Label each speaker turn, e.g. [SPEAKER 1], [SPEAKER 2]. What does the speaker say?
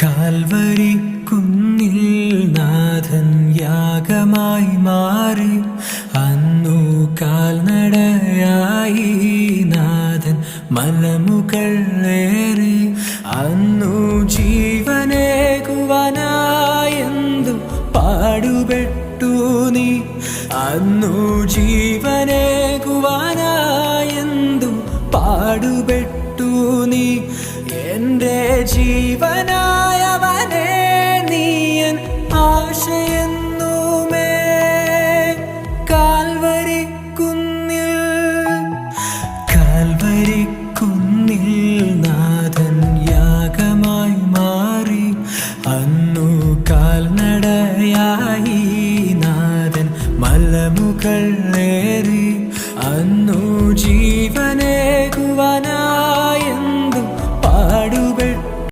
[SPEAKER 1] Calvary കുന്നിൽ നാഥൻ യാഗമായി മാറി. അന്നു കാൽനടയായി നാഥൻ മലമുകളേറി. അന്നു ജീവനേകുവാനായെന്തു പാടുപെട്ടു നീ. അന്നു ജീവനേകുവാനായെന്തു പാടുപെട്ടു നീ. എൻ്റെ ജീവനാ